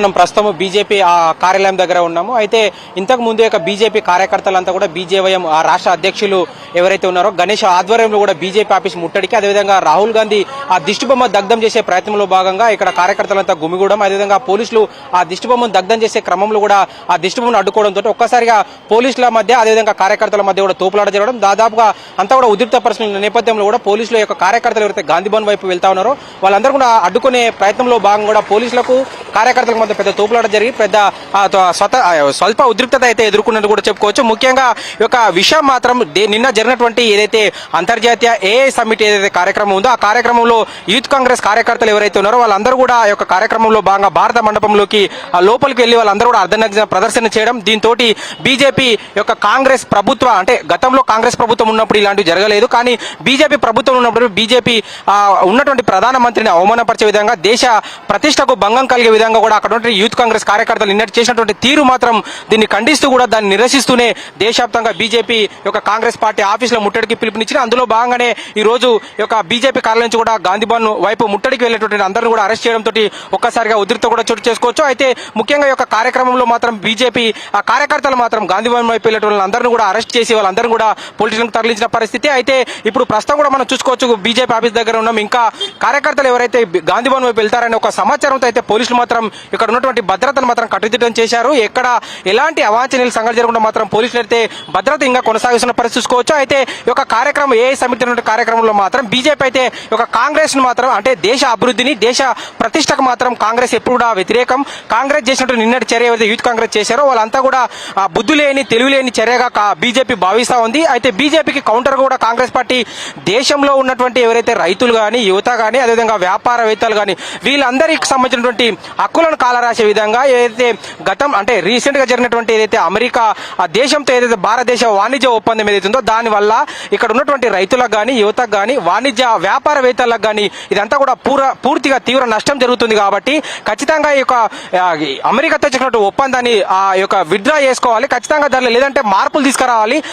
మనం ప్రస్తుతం బీజేపీ కార్యాలయం దగ్గర ఉన్నాము. అయితే ఇంతకు ముందు యొక్క బీజేపీ కార్యకర్తలంతా కూడా బీజేవైఎం రాష్ట్ర అధ్యక్షులు ఎవరైతే ఉన్నారో గణేష్ ఆధ్వర్యంలో కూడా బీజేపీ ఆఫీస్ ముట్టడికి, అదేవిధంగా రాహుల్ గాంధీ ఆ దిష్టిబొమ్మ దగ్ధం చేసే ప్రయత్నంలో భాగంగా ఇక్కడ కార్యకర్తలంతా గుమిగూడడం, అదేవిధంగా పోలీసులు ఆ దిష్టిబొమ్మను దగ్ధం చేసే క్రమంలో కూడా ఆ దిష్టిబొమ్మను అడ్డుకోవడంతో ఒక్కసారిగా పోలీసుల మధ్య, అదేవిధంగా కార్యకర్తల మధ్య కూడా తోపులాట జరగడం, దాదాపుగా అంతా కూడా ఉద్రిక్త పరిస్థితుల నేపథ్యంలో కూడా పోలీసుల యొక్క కార్యకర్తలు ఎవరైతే గాంధీ భవన్ వైపు వెళ్తా ఉన్నారో వాళ్ళందరూ కూడా అడ్డుకునే ప్రయత్నంలో భాగంగా కూడా పోలీసులకు కార్యకర్తలకు మధ్య పెద్ద తోపులాట జరిగి పెద్ద స్వల్ప ఉద్రిక్తత అయితే ఎదుర్కొన్నట్టు కూడా చెప్పుకోవచ్చు. ముఖ్యంగా ఈ యొక్క విషయం మాత్రం నిన్న జరిగినటువంటి ఏదైతే అంతర్జాతీయ ఏఐ సమ్మిట్ ఏదైతే కార్యక్రమం ఉందో ఆ కార్యక్రమంలో యూత్ కాంగ్రెస్ కార్యకర్తలు ఎవరైతే ఉన్నారో వాళ్ళందరూ కూడా ఈ యొక్క కార్యక్రమంలో భాగంగా భారత మండపంలోకి లోపలికి వెళ్లి వాళ్ళందరూ కూడా అర్ధనగ్న ప్రదర్శన చేయడం, దీంతో బీజేపీ యొక్క కాంగ్రెస్ ప్రభుత్వ అంటే గతంలో కాంగ్రెస్ ప్రభుత్వం ఉన్నప్పుడు ఇలాంటివి జరగలేదు, కానీ బీజేపీ ప్రభుత్వం ఉన్నప్పుడు బీజేపీ ఉన్నటువంటి ప్రధానమంత్రిని అవమానపరిచే విధంగా, దేశ ప్రతిష్టకు భంగం కలిగే విధంగా కూడా అక్కడ యూత్ కాంగ్రెస్ కార్యకర్తలు నిన్నటి చేసినటువంటి తీరు మాత్రం దీన్ని ఖండిస్తూ కూడా దాన్ని నిరసిస్తూనే దేశవ్యాప్తంగా బీజేపీ యొక్క కాంగ్రెస్ పార్టీ ఆఫీసులో ముట్టడికి పిలుపునిచ్చిన, అందులో భాగంగానే ఈ రోజు యొక్క బీజేపీ కార్యాలయం నుంచి కూడా గాంధీ భవన్ వైపు ముట్టడికి వెళ్ళేటువంటి అందరిని కూడా అరెస్ట్ చేయడంతో ఒక్కసారిగా ఉద్రిక్త కూడా చోటు చేసుకోవచ్చు. అయితే ముఖ్యంగా ఈ యొక్క కార్యక్రమంలో మాత్రం బీజేపీ కార్యకర్తలు మాత్రం గాంధీ భవన్ వైపు వెళ్ళేటువంటి అందరినీ కూడా అరెస్ట్ చేసి వాళ్ళందరూ కూడా పోలీసులకు తరలించిన పరిస్థితి. అయితే ఇప్పుడు ప్రస్తుతం కూడా మనం చూసుకోవచ్చు బీజేపీ ఆఫీస్ దగ్గర ఉన్నాం. ఇంకా కార్యకర్తలు ఎవరైతే గాంధీ భవన్ వైపు వెళ్తారనే ఒక సమాచారంతో అయితే పోలీసులు మాత్రం ఇక్కడ ఉన్నటువంటి భద్రతను మాత్రం కట్టుదిట్టం చేశారు. ఎక్కడ ఎలాంటి అవాంఛనీయ సంఘటన జరగకుండా మాత్రం పోలీసులు అయితే భద్రత ఇంకా కొనసాగిస్తున్న పరిస్థితి చూసుకోవచ్చు. అయితే ఈ యొక్క కార్యక్రమం ఏ సమితి కార్యక్రమంలో మాత్రం బీజేపీ అయితే ఒక కాంగ్రెస్ ను మాత్రం అంటే దేశ అభివృద్ధిని, దేశ ప్రతిష్టకు మాత్రం కాంగ్రెస్ ఎప్పుడు కూడా వ్యతిరేకం. కాంగ్రెస్ చేసినట్టు నిన్నటి చర్య ఏదైతే యూత్ కాంగ్రెస్ చేశారో వాళ్ళంతా కూడా బుద్ధి లేని, తెలివి లేని చర్యగా బీజేపీ భావిస్తా ఉంది. అయితే బీజేపీకి కౌంటర్ కూడా కాంగ్రెస్ పార్టీ దేశంలో ఉన్నటువంటి ఎవరైతే రైతులు కానీ, యువత కానీ, అదేవిధంగా వ్యాపారవేత్తలు కానీ వీళ్ళందరికి సంబంధించినటువంటి హక్కులను కాలరాసే విధంగా ఏదైతే గతం అంటే రీసెంట్ గా జరిగినటువంటి ఏదైతే అమెరికా ఆ దేశంతో ఏదైతే భారతదేశ వాణిజ్య ఒప్పందం ఏదైతే ఉందో దానివల్ల ఇక్కడ ఉన్నటువంటి రైతులకు కానీ, యువతకు కానీ, వాణిజ్య వ్యాపారవేత్తలకు కానీ ఇదంతా కూడా పూర్తిగా తీవ్ర నష్టం జరుగుతుంది. కాబట్టి ఖచ్చితంగా ఈ యొక్క అమెరికాతో చేసినటువంటి ఒప్పందాన్ని ఆ యొక్క విత్డ్రా చేసుకోవాలి, ఖచ్చితంగా దానిలో లేదంటే మార్పులు తీసుకురావాలి.